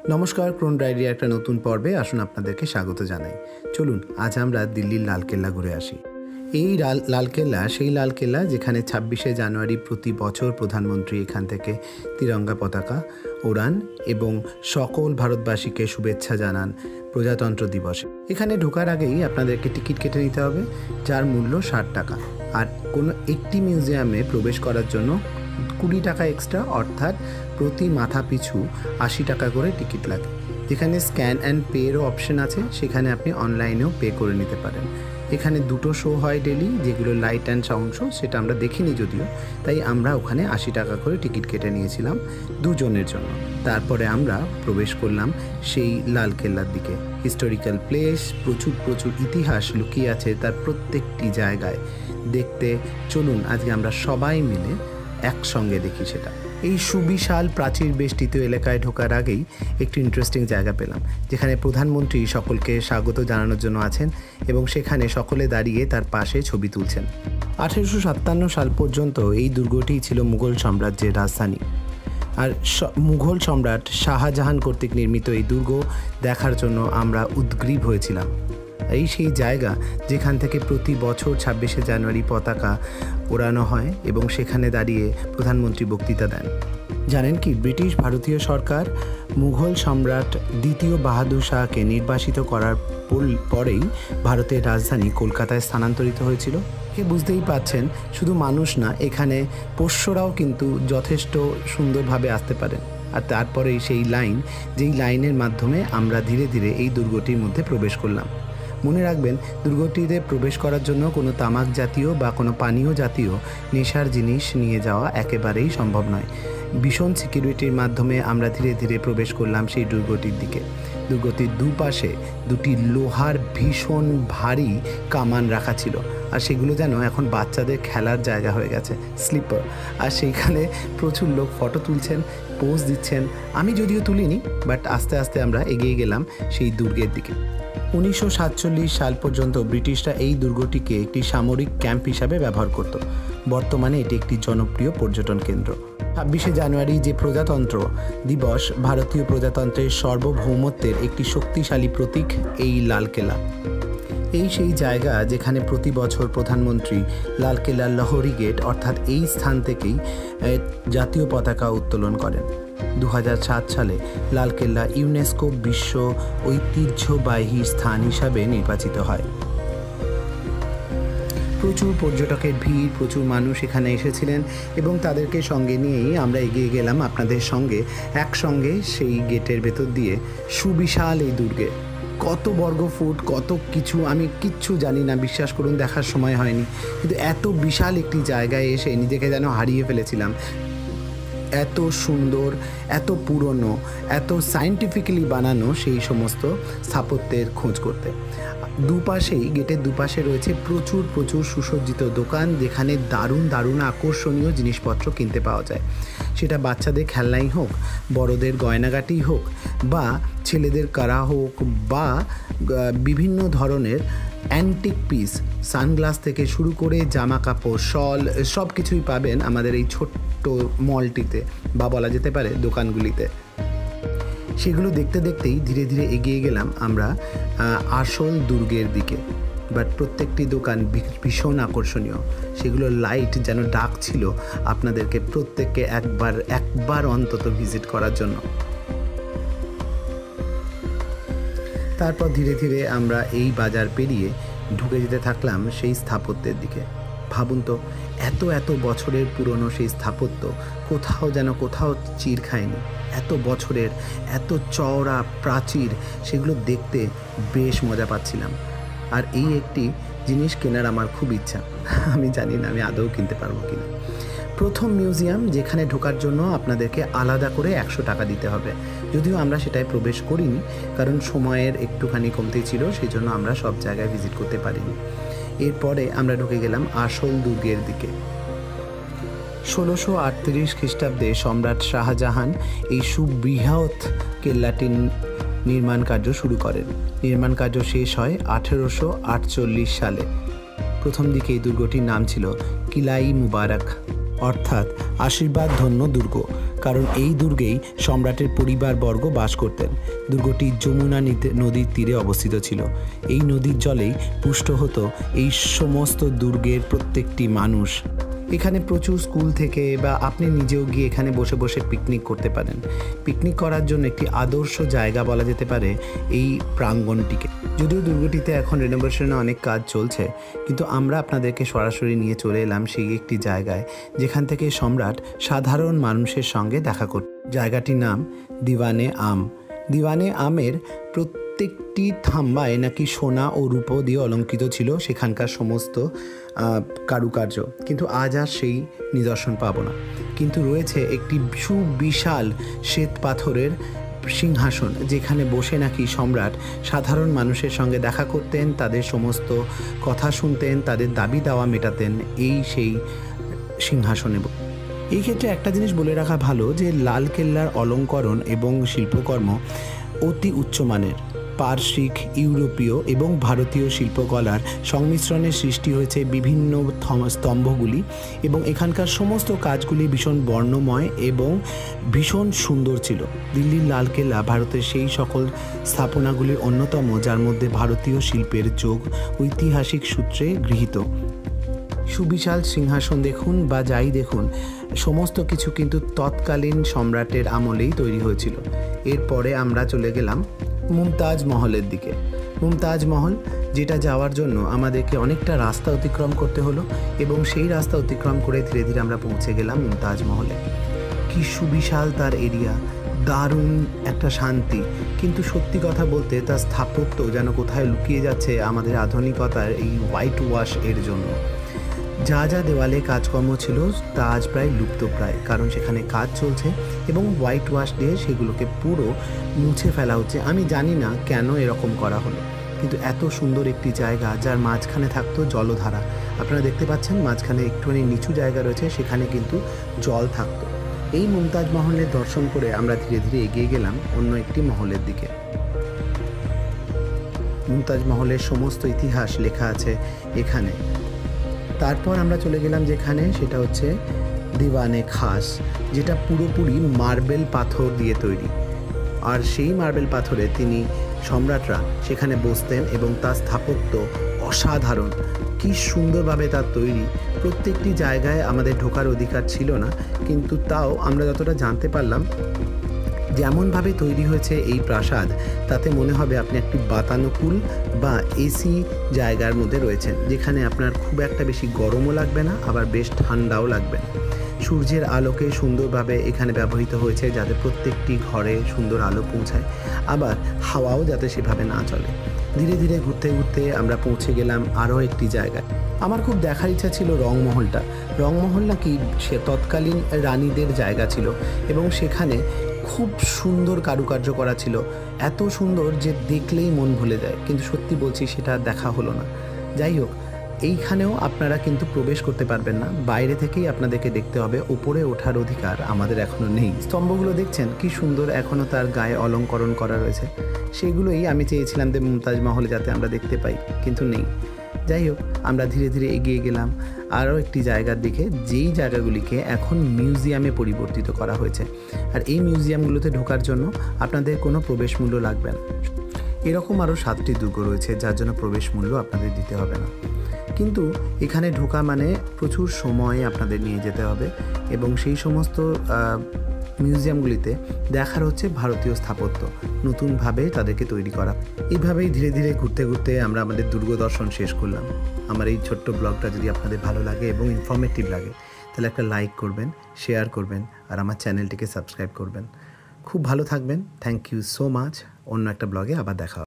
নমস্কার, ক্রোন ডায়েরির একটা নতুন পর্বে আসুন আপনাদেরকে স্বাগত জানাই। চলুন আজ আমরা দিল্লির লালকেল্লা ঘুরে আসি। এই লালকেল্লা সেই লালকেল্লা যেখানে 26শে জানুয়ারি প্রতি বছর প্রধানমন্ত্রী এখান থেকে তিরঙ্গা পতাকা ওড়ান এবং সকল ভারতবাসীকে শুভেচ্ছা জানান প্রজাতন্ত্র দিবসে। এখানে ঢোকার আগেই আপনাদেরকে টিকিট কেটে নিতে হবে, যার মূল্য 60 টাকা। আর কোনো একটি মিউজিয়ামে প্রবেশ করার জন্য 20 টাকা এক্সট্রা, অর্থাৎ প্রতি মাথা পিছু 80 টাকা করে টিকিট লাগে। যেখানে স্ক্যান অ্যান্ড পেরও অপশন আছে, সেখানে আপনি অনলাইনেও পে করে নিতে পারেন। এখানে দুটো শো হয় ডেলি, যেগুলো লাইট অ্যান্ড সাউন্ড শো, সেটা আমরা দেখিনি যদিও, তাই আমরা ওখানে 80 টাকা করে টিকিট কেটে নিয়েছিলাম দুজনের জন্য। তারপরে আমরা প্রবেশ করলাম সেই লালকেল্লার দিকে। হিস্টোরিক্যাল প্লেস, প্রচুর ইতিহাস লুকিয়ে আছে তার প্রত্যেকটি জায়গায়। দেখতে চলুন আজকে আমরা সবাই মিলে একসঙ্গে দেখি সেটা। এই সুবিশাল প্রাচীর বেষ্টিত এলাকায় ঢোকার আগেই একটি ইন্টারেস্টিং জায়গা পেলাম, যেখানে প্রধানমন্ত্রী সকলকে স্বাগত জানানোর জন্য আছেন এবং সেখানে সকলে দাঁড়িয়ে তার পাশে ছবি তুলছেন। 1857 সাল পর্যন্ত এই দুর্গটিই ছিল মুঘল সাম্রাজ্যের রাজধানী। আর মুঘল সম্রাট শাহজাহান কর্তৃক নির্মিত এই দুর্গ দেখার জন্য আমরা উদ্গ্রীব হয়েছিলাম। এই সেই জায়গা যেখান থেকে প্রতি বছর 26শে জানুয়ারি পতাকা ওড়ানো হয় এবং সেখানে দাঁড়িয়ে প্রধানমন্ত্রী বক্তৃতা দেন। জানেন কি, ব্রিটিশ ভারতীয় সরকার মুঘল সম্রাট দ্বিতীয় বাহাদুর শাহকে নির্বাসিত করার পরেই ভারতের রাজধানী কলকাতায় স্থানান্তরিত হয়েছিল। বুঝতেই পাচ্ছেন, শুধু মানুষ না, এখানে পোষ্যরাও কিন্তু যথেষ্ট সুন্দরভাবে আসতে পারেন। আর তারপরেই সেই লাইন, যেই লাইনের মাধ্যমে আমরা ধীরে ধীরে এই দুর্গটির মধ্যে প্রবেশ করলাম। মনে রাখবেন, দুর্গটিতে প্রবেশ করার জন্য কোনো তামাক জাতীয় বা কোনো পানীয় জাতীয় নেশার জিনিস নিয়ে যাওয়া একেবারেই সম্ভব নয়। ভীষণ সিকিউরিটির মাধ্যমে আমরা ধীরে ধীরে প্রবেশ করলাম সেই দুর্গটির দিকে। দুর্গটির দুপাশে দুটি লোহার ভীষণ ভারী কামান রাখা ছিল, আর সেগুলো যেন এখন বাচ্চাদের খেলার জায়গা হয়ে গেছে, স্লিপার। আর সেইখানে প্রচুর লোক ফটো তুলছেন, পোজ দিচ্ছেন। আমি যদিও তুলিনি, বাট আস্তে আস্তে আমরা এগিয়ে গেলাম সেই দুর্গের দিকে। 1947 সাল পর্যন্ত ব্রিটিশরা এই দুর্গটিকে একটি সামরিক ক্যাম্প হিসাবে ব্যবহার করত। বর্তমানে এটি একটি জনপ্রিয় পর্যটন কেন্দ্র। 26শে জানুয়ারি যে প্রজাতন্ত্র দিবস, ভারতীয় প্রজাতন্ত্রের সার্বভৌমত্বের একটি শক্তিশালী প্রতীক এই লালকেল্লা। এই সেই জায়গা যেখানে প্রতি বছর প্রধানমন্ত্রী লালকেল্লার লহরি গেট, অর্থাৎ এই স্থান থেকেই জাতীয় পতাকা উত্তোলন করেন। 2007 সালে লালকেল্লা ইউনেস্কো বিশ্ব ঐতিহ্যবাহী স্থান হিসাবে নির্বাচিত হয়। প্রচুর পর্যটকের ভিড়, প্রচুর মানুষ এখানে এসেছিলেন এবং তাদেরকে সঙ্গে নিয়েই আমরা এগিয়ে গেলাম আপনাদের সঙ্গে একসঙ্গে সেই গেটের ভেতর দিয়ে সুবিশাল এই দুর্গে। কত বর্গ ফুট, কত কিছু আমি কিচ্ছু জানি না, বিশ্বাস করুন, দেখার সময় হয়নি। কিন্তু এত বিশাল একটি জায়গায় এসে নিজেকে যেন হারিয়ে ফেলেছিলাম। এত সুন্দর, এত পুরনো, এত সায়েন্টিফিক্যালি বানানো সেই সমস্ত স্থাপত্যের খোঁজ করতে। দুপাশেই, গেটের দুপাশে রয়েছে প্রচুর সুসজ্জিত দোকান, যেখানে দারুণ আকর্ষণীয় জিনিসপত্র কিনতে পাওয়া যায়। সেটা বাচ্চাদের খেলনাই হোক, বড়দের গয়নাগাটি হোক, বা ছেলেদের কারা হোক, বা বিভিন্ন ধরনের অ্যান্টিক পিস, সানগ্লাস থেকে শুরু করে জামা কাপড়, শল, সব কিছুই পাবেন আমাদের এই ছোট্ট মলটিতে, বা বলা যেতে পারে দোকানগুলিতে। সেগুলো দেখতে দেখতেই ধীরে ধীরে এগিয়ে গেলাম আমরা আসল দুর্গের দিকে। বাট প্রত্যেকটি দোকান ভীষণ আকর্ষণীয়, সেগুলো লাইট যেন ডাকছিল আপনাদেরকে প্রত্যেককে একবার অন্তত ভিজিট করার জন্য। তারপর ধীরে ধীরে আমরা এই বাজার পেরিয়ে ঢুকে যেতে থাকলাম সেই স্থাপত্যের দিকে। ভাবুন তো, এত বছরের পুরনো সেই স্থাপত্য কোথাও চির খায়নি। এত বছরের, এত চওড়া প্রাচীর, সেগুলো দেখতে বেশ মজা পাচ্ছিলাম। আর এই একটি জিনিস কেনার আমার খুব ইচ্ছা, আমি জানি না আমি আদৌ কিনতে পারবো কিনা। প্রথম মিউজিয়াম, যেখানে ঢোকার জন্য আপনাদেরকে আলাদা করে 100 টাকা দিতে হবে। যদিও আমরা সেটায় প্রবেশ করিনি, কারণ সময়ের একটুখানি কমতি ছিল, সেই জন্য আমরা সব জায়গায় ভিজিট করতে পারিনি। এরপরে আমরা ঢুকে গেলাম আসল দুর্গের দিকে। 1638 খ্রিস্টাব্দে সম্রাট শাহজাহান এই সুবৃহৎ কেল্লাটির নির্মাণ কার্য শুরু করেন। নির্মাণ কার্য শেষ হয় 1848 সালে। প্রথম দিকে এই দুর্গটির নাম ছিল কিলাই মুবারক, অর্থাৎ আশীর্বাদ ধন্য দুর্গ। কারণ এই দুর্গেই সম্রাটের পরিবারবর্গ বাস করতেন। দুর্গটি যমুনা নদীর তীরে অবস্থিত ছিল। এই নদীর জলেই পুষ্ট হতো এই সমস্ত দুর্গের প্রত্যেকটি মানুষ। এখানে প্রচুর স্কুল থেকে বা আপনি নিজেও গিয়ে এখানে বসে বসে পিকনিক করতে পারেন। পিকনিক করার জন্য একটি আদর্শ জায়গা বলা যেতে পারে এই প্রাঙ্গণটিকে। যদিও দুর্গটিতে এখন রেনোভেশনে অনেক কাজ চলছে, কিন্তু আমরা আপনাদেরকে সরাসরি নিয়ে চলে এলাম সেই একটি জায়গায় যেখান থেকে সম্রাট সাধারণ মানুষের সঙ্গে দেখা করত। জায়গাটির নাম দিওয়ানে আম। দিওয়ানে আমের প্রত্যেকটি থাম্বায় নাকি সোনা ও রূপো দিয়ে অলঙ্কৃত ছিল সেখানকার সমস্ত কারুকার্য, কিন্তু আজ আর সেই নিদর্শন পাবো না। কিন্তু রয়েছে একটি সুবিশাল শ্বেত পাথরের সিংহাসন, যেখানে বসে নাকি সম্রাট সাধারণ মানুষের সঙ্গে দেখা করতেন, তাদের সমস্ত কথা শুনতেন, তাদের দাবি দাওয়া মেটাতেন এই সেই সিংহাসনে। এই ক্ষেত্রে একটা জিনিস বলে রাখা ভালো যে লালকেল্লার অলঙ্করণ এবং শিল্পকর্ম অতি উচ্চমানের। পারসিক, ইউরোপীয় এবং ভারতীয় শিল্পকলার সংমিশ্রণে সৃষ্টি হয়েছে বিভিন্ন স্তম্ভগুলি, এবং এখানকার সমস্ত কাজগুলি ভীষণ বর্ণময় এবং ভীষণ সুন্দর ছিল। দিল্লির লালকেল্লা ভারতের সেই সকল স্থাপনাগুলির অন্যতম যার মধ্যে ভারতীয় শিল্পের যোগ ঐতিহাসিক সূত্রে গৃহীত। সুবিশাল সিংহাসন দেখুন বা যাই দেখুন, সমস্ত কিছু কিন্তু তৎকালীন সম্রাটের আমলেই তৈরি হয়েছিল। এরপরে আমরা চলে গেলাম মুমতাজ মহলের দিকে। মুমতাজ মহল, যেটা যাওয়ার জন্য আমাদেরকে অনেকটা রাস্তা অতিক্রম করতে হলো, এবং সেই রাস্তা অতিক্রম করে ধীরে ধীরে আমরা পৌঁছে গেলাম মুমতাজ মহলে। কি সুবিশাল তার এরিয়া, দারুণ একটা শান্তি, কিন্তু সত্যি কথা বলতে তার স্থাপত্য যেন কোথায় লুকিয়ে যাচ্ছে আমাদের আধুনিকতার এই হোয়াইট ওয়াশ এর জন্য। যা যা দেওয়ালে কাজকর্ম ছিল তা আজ প্রায় লুপ্তপ্রায়, কারণ সেখানে কাজ চলছে এবং হোয়াইট ওয়াশ দিয়ে সেগুলোকে পুরো মুছে ফেলা হচ্ছে। আমি জানি না কেন এরকম করা হলো, কিন্তু এত সুন্দর একটি জায়গা যার মাঝখানে থাকতো জলধারা। আপনারা দেখতে পাচ্ছেন মাঝখানে একটুখানি নিচু জায়গা রয়েছে, সেখানে কিন্তু জল থাকতো। এই মুমতাজ মহলের দর্শন করে আমরা ধীরে ধীরে এগিয়ে গেলাম অন্য একটি মহলের দিকে। মুমতাজ মহলের সমস্ত ইতিহাস লেখা আছে এখানে। তারপর আমরা চলে গেলাম যেখানে, সেটা হচ্ছে দিওয়ানে খাস, যেটা পুরোপুরি মার্বেল পাথর দিয়ে তৈরি। আর সেই মার্বেল পাথরে তিনি সম্রাটরা সেখানে বসতেন এবং তার স্থাপত্য অসাধারণ। কি সুন্দরভাবে তার তৈরি। প্রত্যেকটি জায়গায় আমাদের ঢোকার অধিকার ছিল না, কিন্তু তাও আমরা যতটা জানতে পারলাম, যেমনভাবে তৈরি হয়েছে এই প্রাসাদ, তাতে মনে হবে আপনি একটি বাতানুকূল বা এসি জায়গার মধ্যে রয়েছেন, যেখানে আপনার খুব একটা বেশি গরমও লাগবে না, আবার বেশ ঠান্ডাও লাগবে না। সূর্যের আলোকে সুন্দরভাবে এখানে ব্যবহৃত হয়েছে যাতে প্রত্যেকটি ঘরে সুন্দর আলো পৌঁছায়, আবার হাওয়াও যাতে সেভাবে না চলে। ধীরে ধীরে ঘুরতে ঘুরতে আমরা পৌঁছে গেলাম আরও একটি জায়গায়। আমার খুব দেখার ইচ্ছা ছিল রংমহলটা। রংমহল নাকি সে তৎকালীন রানীদের জায়গা ছিল, এবং সেখানে খুব সুন্দর কারুকার্য করা ছিল, এত সুন্দর যে দেখলেই মন ভুলে যায়। কিন্তু সত্যি বলছি, সেটা দেখা হলো না। যাই হোক, এইখানেও আপনারা কিন্তু প্রবেশ করতে পারবেন না, বাইরে থেকেই আপনাদেরকে দেখতে হবে। উপরে ওঠার অধিকার আমাদের এখনও নেই। স্তম্ভগুলো দেখছেন কি সুন্দর, এখনও তার গায়ে অলঙ্করণ করা রয়েছে। সেগুলোই আমি চেয়েছিলাম যে মুমতাজ মহলে যাতে আমরা দেখতে পাই, কিন্তু নেই। যাই হোক, আমরা ধীরে ধীরে এগিয়ে গেলাম আরও একটি জায়গার দিকে, যেই জায়গাগুলিকে এখন মিউজিয়ামে পরিবর্তিত করা হয়েছে। আর এই মিউজিয়ামগুলোতে ঢোকার জন্য আপনাদের কোনো প্রবেশ মূল্য লাগবে না। এরকম আরও 7টি দুর্গ রয়েছে যার জন্য প্রবেশ মূল্য আপনাদের দিতে হবে না, কিন্তু এখানে ঢোকা মানে প্রচুর সময় আপনাদের নিয়ে যেতে হবে, এবং সেই সমস্ত মিউজিয়ামগুলিতে দেখার হচ্ছে ভারতীয় স্থাপত্য, নতুনভাবে তাদেরকে তৈরি করা। এইভাবেই ধীরে ধীরে ঘুরতে ঘুরতে আমরা আমাদের দুর্গ দর্শন শেষ করলাম। আমার এই ছোট্ট ব্লগটা যদি আপনাদের ভালো লাগে এবং ইনফরমেটিভ লাগে, তাহলে একটা লাইক করবেন, শেয়ার করবেন, আর আমার চ্যানেলটিকে সাবস্ক্রাইব করবেন। খুব ভালো থাকবেন। Thank you so much. অন্য একটা ব্লগে আবার দেখা হবে।